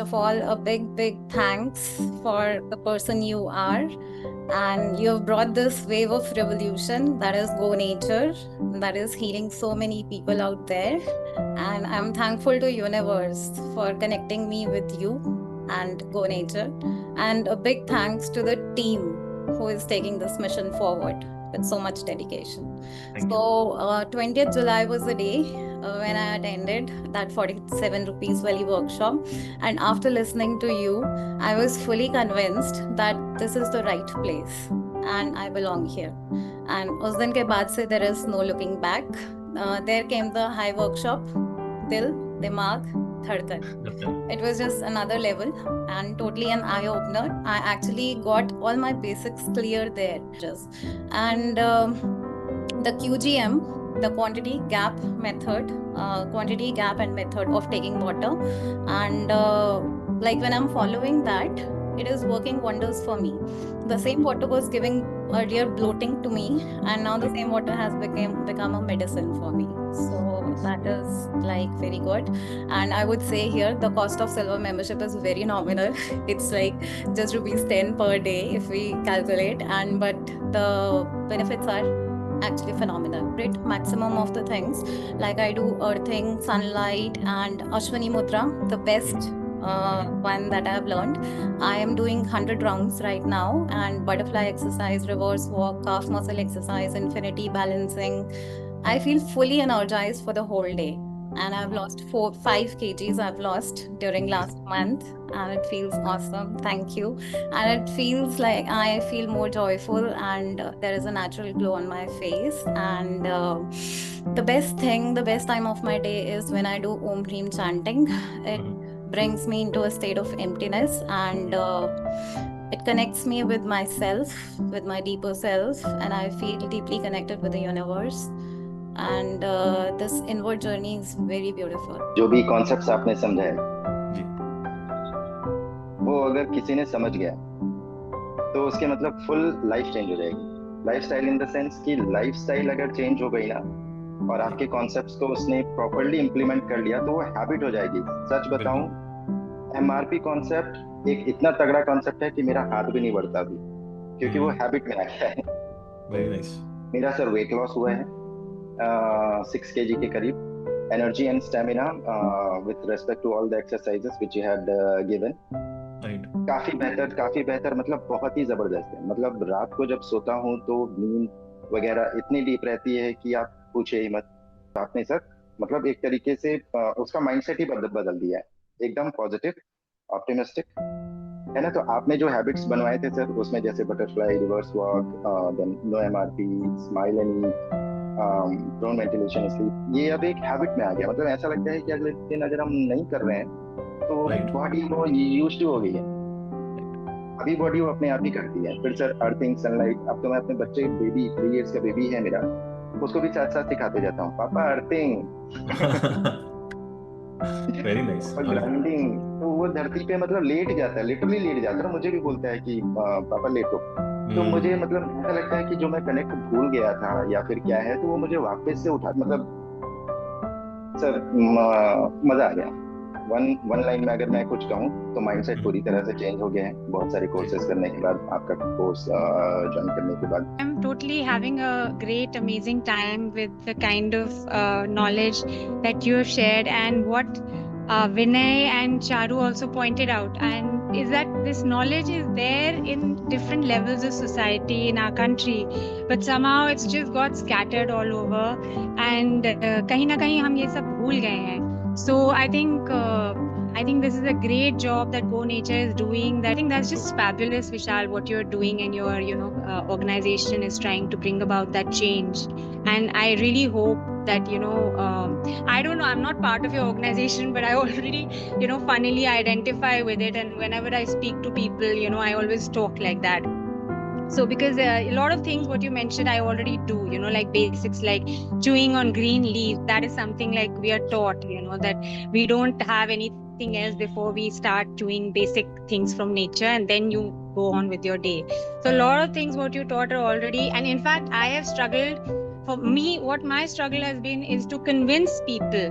of all, a big thanks for the person you are. And you have brought this wave of revolution that is Go Nature, that is healing so many people out there. And I'm thankful to Universe for connecting me with you and Go Nature. And a big thanks to the team who is taking this mission forward with so much dedication. Thank you. So 20th July was the day when I attended that 47 rupees Valley workshop. And after listening to you, I was fully convinced that this is the right place and I belong here. And us din ke baad se there is no looking back. There came the high workshop, Dil, Dimag, Dhadkan. It was just another level and totally an eye-opener. I actually got all my basics clear there. And the QGM, the quantity gap method, quantity gap and method of taking water. And like when I'm following that, it is working wonders for me. The same water was giving earlier bloating to me, and now the same water has become a medicine for me. So that is like very good. And I would say here the cost of silver membership is very nominal. It's like just rupees 10 per day if we calculate, and but the benefits are actually phenomenal. Great maximum of the things, like I do earthing, sunlight, and Ashwini Mudra, the best one that I have learned. I am doing 100 rounds right now, and butterfly exercise, reverse walk, calf muscle exercise, infinity balancing. I feel fully energized for the whole day. And I've lost 5 kgs I've lost during last month, and it feels awesome. Thank you. And it feels like I feel more joyful, and there is a natural glow on my face. And the best time of my day is when I do Om Dream chanting. It brings me into a state of emptiness, and it connects me with myself, with my deeper self, and I feel deeply connected with the universe. And this inward journey is very beautiful. जो भी concepts आपने समझाए जी। वो अगर किसी ने समझ गया तो उसके मतलब फुल लाइफ चेंज हो जाएगी। लाइफस्टाइल इन द सेंस कि लाइफस्टाइल अगर चेंज हो गई ना और आपके कॉन्सेप्ट्स को उसने प्रॉपर्ली इंप्लीमेंट कर लिया तो वो हैबिट हो जाएगी। सच बताऊं, एमआरपी कॉन्सेप्ट एक इतना तगड़ा कॉन्सेप्ट है कि मेरा हाथ भी नहीं बढ़ता अभी, क्योंकि वो हैबिट में आ गया है। Very nice. मेरा सर वेट लॉस हुआ है 6 kg के करीब, energy and stamina with respect to all the exercises which you had given, काफी बेहतर, मतलब बहुत ही जबरदस्त है। मतलब रात को जब सोता हूँ तो नींद वगैरह इतनी डीप रहती है कि आप पूछे ही मत। आपने सर मतलब एक तरीके से उसका माइंडसेट ही बदल दिया है, एकदम पॉजिटिव, ऑप्टिमिस्टिक, है ना। तो आपने जो हैबिट्स बनवाए थे सर, उसमें जैसे butterfly, reverse walk, then no MRP, smile and prone ventilation sleep, ये अब एक हैबिट में आ गया। मतलब ऐसा लगता है कि अगले दिन अगर हम नहीं कर रहे हैं तो बॉडी वो यूज्ड टू हो गई है, अभी बॉडी वो अपने आप ही करती है। फिर सर अर्थिंग, सनलाइट, अब तो मैं अपने बच्चे, बेबी 3 years का बेबी है मेरा, उसको भी साथ साथ सिखाते जाता हूँ, पापा अर्थिंग। Very nice. और ग्राउंडिंग, तो वो धरती पे मतलब लेट जाता है, लिटरली लेट जाता है, मुझे भी बोलता है कि पापा लेटो। तो मुझे मतलब ऐसा लगता है कि जो मैं कनेक्ट भूल गया था या फिर क्या है, तो वो मुझे वापस से उठा, मतलब सर मजा आ गया। वन लाइन में अगर मैं कुछ कहूँ तो माइंडसेट पूरी तरह से चेंज हो गया है, बहुत सारे कोर्सेज करने के बाद, आपका कोर्स ज्वाइन करने के बाद। I'm totally having a great, amazing time with the kind of knowledge that you have shared, and what Vinay and Charu also pointed out, and is that this knowledge is there in different levels of society in our country, but somehow it's just got scattered all over, and कहीं ना कहीं हम ये सब भूल गए हैं. So I think this is a great job that Go Nature is doing. I think that's just fabulous, Vishal, what you're doing, and your organization is trying to bring about that change. And I really hope that I don't know, I'm not part of your organization, but I already funnily identify with it, and whenever I speak to people, I always talk like that. So because a lot of things what you mentioned I already do, like basics like chewing on green leaf, that is something like we are taught, that we don't have anything else before we start chewing basic things from nature, and then you go on with your day. So a lot of things what you taught are already, and in fact I have struggled. For me, what my struggle has been is to convince people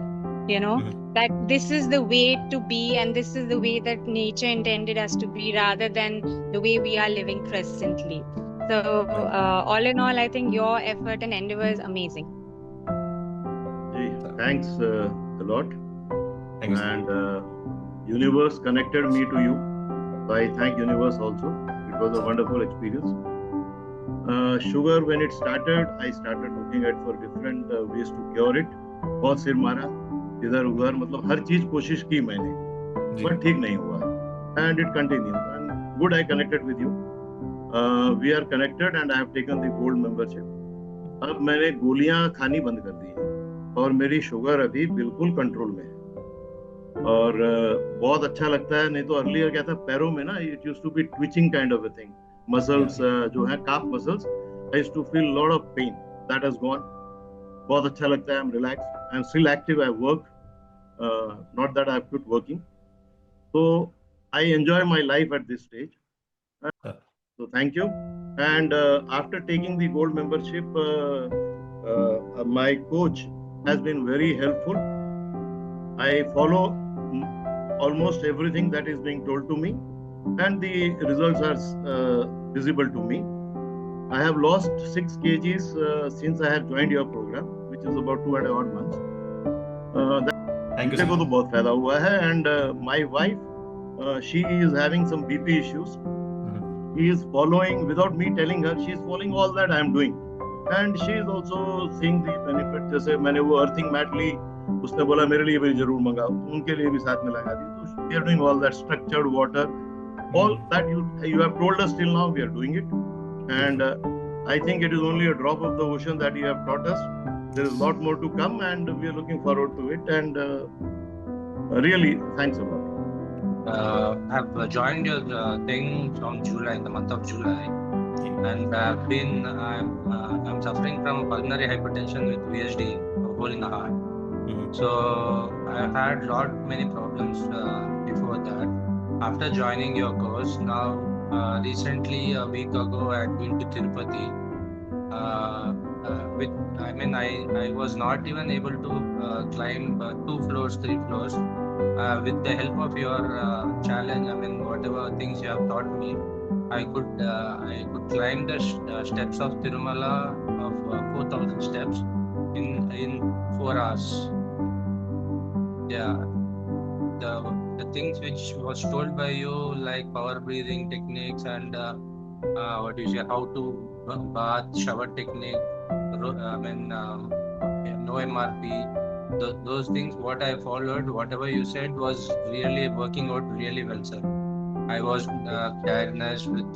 that this is the way to be and this is the way that nature intended us to be rather than the way we are living presently. So all in all, I think your effort and endeavor is amazing. Thanks a lot. Thank you. And universe connected me to you. So I thank universe also. It was a wonderful experience. Sugar, when it started, I started looking at for different ways to cure it. बहुत सिर मारा, इधर उधर, मतलब हर चीज कोशिश की मैंने, पर ठीक नहीं हुआ. And it continues. And good, I connected with you. We are connected, and I have taken the gold membership. अब मैंने गोलियां खानी बंद कर दी है और मेरी शुगर अभी बिल्कुल कंट्रोल में है और बहुत अच्छा लगता है. नहीं तो अर्लियर क्या था, पैरों में ना it used to be twitching kind of a thing. Muscles जो है calf muscles, I used to feel lot of pain. That has gone. बहुत अच्छा लगता है. I am relax. I am still active. I work, not that I have quit working. So I enjoy my life at this stage. So thank you. And after taking the gold membership, my coach has been very helpful. I follow almost everything that is being told to me, and the results are visible to me. I have lost 6 kgs since I have joined your program, which is about 2.5 months. Thank you. को तो बहुत फायदा हुआ है. And my wife, she is having some BP issues. She is following, without me telling her, she is following all that I am doing. And she is also seeing the benefit. जैसे मैंने वो earthing mat ली, उसने बोला मेरे लिए भी जरूर मंगाओ, उनके लिए भी साथ में लगा दी. तो we are doing all that structured water, all that you have told us till now, we are doing it. And I think it is only a drop of the ocean that you have taught us. There is a lot more to come, and we are looking forward to it. And really, thanks a lot. I've joined your thing from July, in the month of July, and I'm suffering from pulmonary hypertension with VSD, a hole in the heart. So I've had many problems before that. After joining your course, now recently a week ago I had been to Tirupati. I was not even able to climb 2 floors, 3 floors. With the help of your challenge, whatever things you have taught me, I could climb the steps of Tirumala of 4,000 steps in 4 hours. Yeah, the things which was told by you, like power breathing techniques and how to bath, shower technique, no MRP. Those things what I followed, whatever you said was really working out really well, sir. I was diagnosed with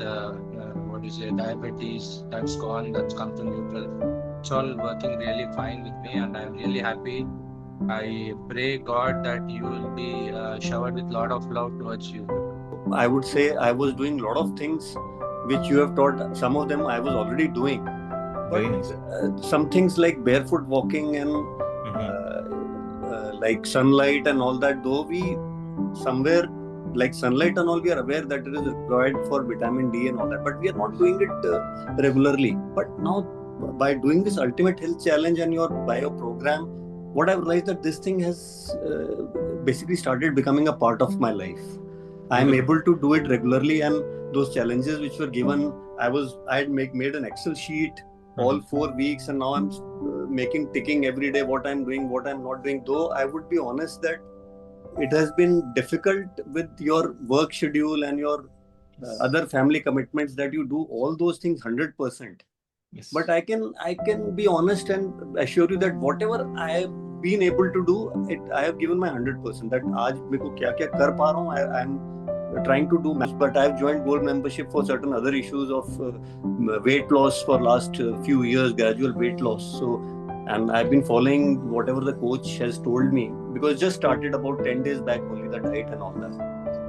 diabetes. That's gone. That's come to neutral. It's all working really fine with me, and I'm really happy. I pray God that you will be showered with lot of love towards you. I would say I was doing a lot of things which you have taught. Some of them I was already doing. Very nice. Some things like barefoot walking and like sunlight and all that, though we somewhere like sunlight and all, we are aware that it is required for vitamin D and all that, but we are not doing it regularly. But now by doing this Ultimate Health Challenge and by your program, what I've realized that this thing has basically started becoming a part of my life. I am able to do it regularly, and those challenges which were given, I had made an Excel sheet all 4 weeks, and now I'm ticking every day what I'm doing, what I'm not doing. Though I would be honest that it has been difficult with your work schedule and your other family commitments that you do all those things 100%. Yes. But I can be honest and assure you that whatever I have been able to do, I have given my 100%. That आज मेरे को क्या क्या कर पा रहा हूँ, I'm trying to do, but I've joined gold membership for certain other issues of weight loss for last few years, gradual weight loss. So, and I've been following whatever the coach has told me, because it just started about 10 days back only, the diet and all that.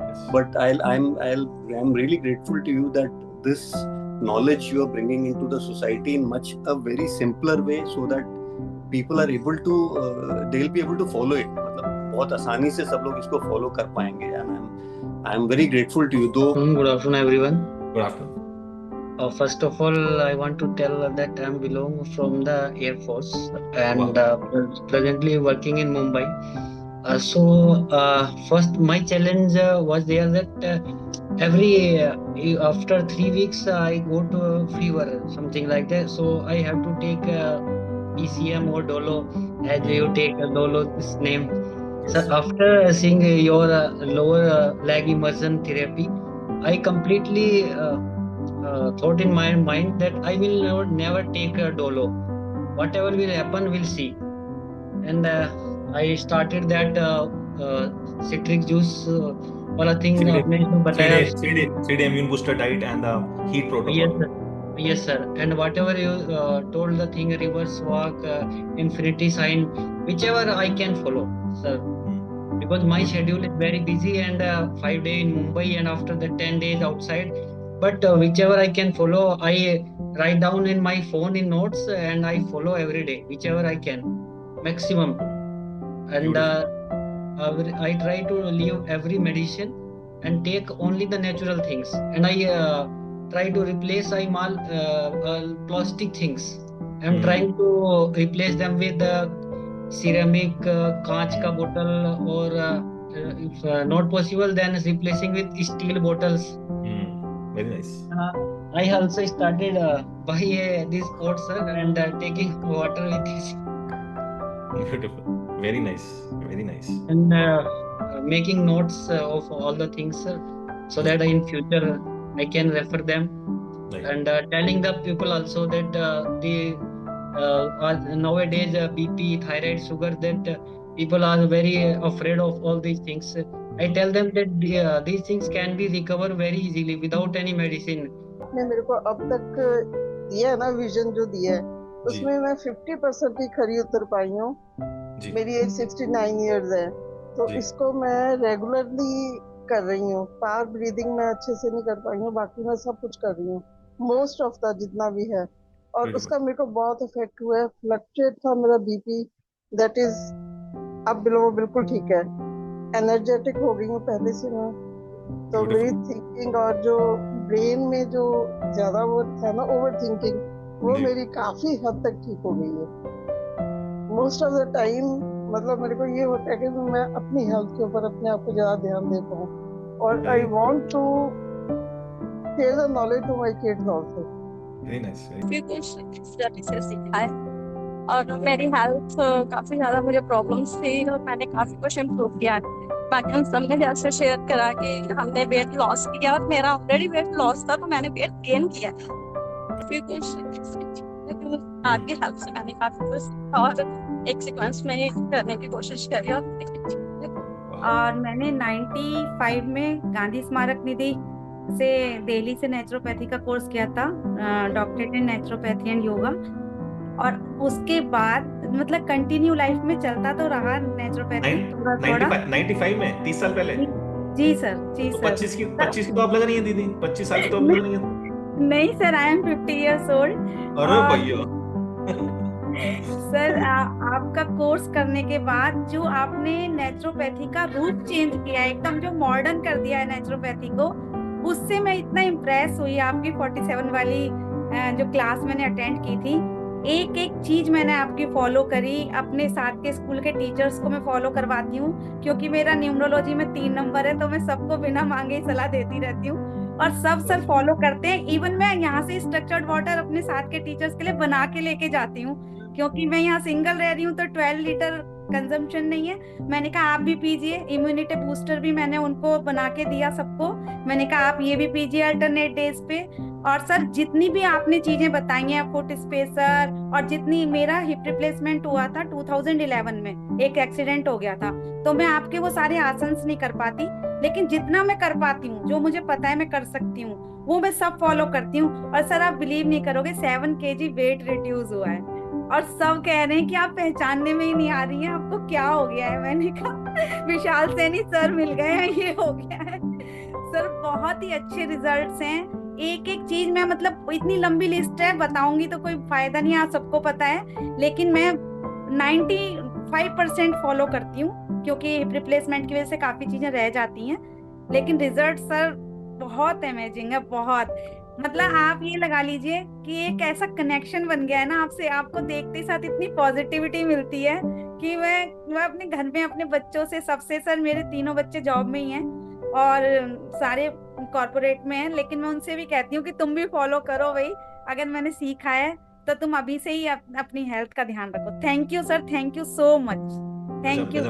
Yes. But I'm really grateful to you that this knowledge you are bringing into the society in a very simpler way, so that people are able to they'll be able to follow it. मतलब बहुत आसानी से सब लोग इसको follow कर पाएंगे, and I'm very grateful to you. Though. Good afternoon, everyone. Good afternoon. First of all, I want to tell that I belong from the Air Force and presently working in Mumbai. First my challenge was there that after 3 weeks I go to a fever, something like that. So I have to take PCM or Dolo, as you take Dolo, this name. So after seeing your lower leg immersion therapy, I completely thought in my mind that I will never take a Dolo. Whatever will happen, we'll see. And I started that citric juice वाला thing आपने जो बताया 3-day immune booster diet and the heat protocol. Yes sir, and whatever you told the thing, reverse walk, infinity sign, whichever I can follow sir, because my schedule is very busy and 5 days in Mumbai and after that 10 days outside, but whichever I can follow, I write down in my phone in notes and I follow every day whichever I can maximum. And I try to leave every medicine and take only the natural things, and I try to replace all plastic things. I'm trying to replace them with ceramic, कांच का bottle, or if not possible then replacing with steel bottles. Very nice. I also started buy this coat sir and taking water with this. Beautiful. Very nice. Very nice. And making notes of all the things so that in future I can refer them. Right. And telling the people also that nowadays BP, thyroid, sugar, that people are very afraid of all these things. I tell them that these things can be recovered very easily without any medicine. आपने मेरे को अब तक दिया ना vision जो दिया है उसमें मैं 50% ही खरी उतर पाई हूँ। मेरी एज 69 इयर्स है, तो इसको मैं रेगुलरली कर रही हूँ। पावर ब्रीदिंग मैं अच्छे से नहीं कर पाई हूँ, बाकी मैं सब कुछ कर रही हूँ, मोस्ट ऑफ द जितना भी है, और उसका मेरे को बहुत इफेक्ट हुआ है। फ्लक्चुएट था मेरा बीपी, दैट इज अब बिल्कुल ठीक है। एनर्जेटिक हो गई हूँ पहले से मैं, तो मेरी थिंकिंग और जो ब्रेन में जो ज्यादा वो था ना ओवर थिंकिंग, वो मेरी काफी हद तक ठीक हो गई है। मोस्ट ऑफ द टाइम मतलब मेरे को ये होता है कि मैं अपनी हेल्थ के ऊपर अपने आप को ज्यादा ध्यान दे पाऊँ, और I want to share the knowledge to my kids also. Very nice. से सीखा है, और मेरी हेल्थ काफी ज्यादा मुझे प्रॉब्लम्स थी और मैंने काफी कुछ इम्प्रूव किया है। बाकी हम सबने जैसे शेयर करा कि हमने वेट लॉस किया, और मेरा ऑलरेडी वेट लॉस था तो मैंने वेट गेन किया। आपकी हेल्प से मैंने काफी कुछ सीखा और एक सीक्वेंस में करने की कोशिश करी। और मैंने 95 में गांधी स्मारक निधि से दिल्ली से नेचुरोपैथी का कोर्स किया था, doctorate in naturopathy and yoga, और उसके बाद मतलब कंटिन्यू लाइफ में चलता तो रहा नेचुरोपैथी थोड़ा। 95 में 30 साल पहले? जी सर, जी सर। 25 की तो आप लग रही है दीदी, 25 साल की तो आप लग रही है। नहीं sir, I am 50 years old. अरे भैया सर आपका कोर्स करने के बाद जो आपने नेचुरोपैथी का रूप चेंज किया, एकदम जो मॉडर्न कर दिया है नेचुरोपैथी को, उससे मैं इतना इम्प्रेस हुई। आपकी 47 वाली जो क्लास मैंने अटेंड की थी, एक एक चीज मैंने आपकी फॉलो करी। अपने साथ के स्कूल के टीचर्स को मैं फॉलो करवाती हूँ, क्योंकि मेरा न्यूमरोलॉजी में 3 नंबर है, तो मैं सबको बिना मांगे ही सलाह देती रहती हूँ, और सब सर फॉलो करते हैं। इवन मैं यहाँ से स्ट्रक्चर्ड वाटर अपने साथ के टीचर्स के लिए बना के लेके जाती हूँ, क्योंकि मैं यहाँ सिंगल रह रही हूँ तो 12 लीटर कंजम्पशन नहीं है। मैंने कहा आप भी पीजिए। इम्यूनिटी बूस्टर भी मैंने उनको बना के दिया सबको। मैंने कहा आप ये भी पीजिए अल्टरनेट डेज पे। और सर जितनी भी आपने चीजें बताई हैं, फुट स्पेसर, और जितनी मेरा हिप रिप्लेसमेंट हुआ था 2011 में, एक एक्सीडेंट हो गया था, तो मैं आपके वो सारे आसन्स नहीं कर पाती, लेकिन जितना मैं कर पाती हूँ, जो मुझे पता है मैं कर सकती हूँ, वो मैं सब फॉलो करती हूँ। और सर आप बिलीव नहीं करोगे, 7 kg वेट रिड्यूस हुआ है, और सब कह रहे हैं कि आप पहचानने में ही नहीं आ रही हैं, आपको क्या हो गया है। मैंने कहा विशाल सैनी सर मिल गए हैं, ये हो गया है। सर बहुत ही अच्छे रिजल्ट्स हैं। एक एक चीज मैं मतलब इतनी लंबी लिस्ट है, बताऊंगी तो कोई फायदा नहीं, आप सबको पता है, लेकिन मैं 95% फॉलो करती हूँ, क्योंकि हिप रिप्लेसमेंट की वजह से काफी चीजें रह जाती हैं, लेकिन रिजल्ट सर बहुत अमेजिंग है, बहुत। मतलब आप ये लगा लीजिए कि एक ऐसा कनेक्शन बन गया है ना आपसे, आपको देखते साथ इतनी पॉजिटिविटी मिलती है कि मैं अपने घर में अपने बच्चों से सबसे, सर मेरे तीनों बच्चे जॉब में ही हैं और सारे कॉर्पोरेट में हैं, लेकिन मैं उनसे भी कहती हूँ कि तुम भी फॉलो करो भाई, अगर मैंने सीखा है तो तुम अभी से ही अपनी हेल्थ का ध्यान रखो। Thank you sir, thank you so much, thank you.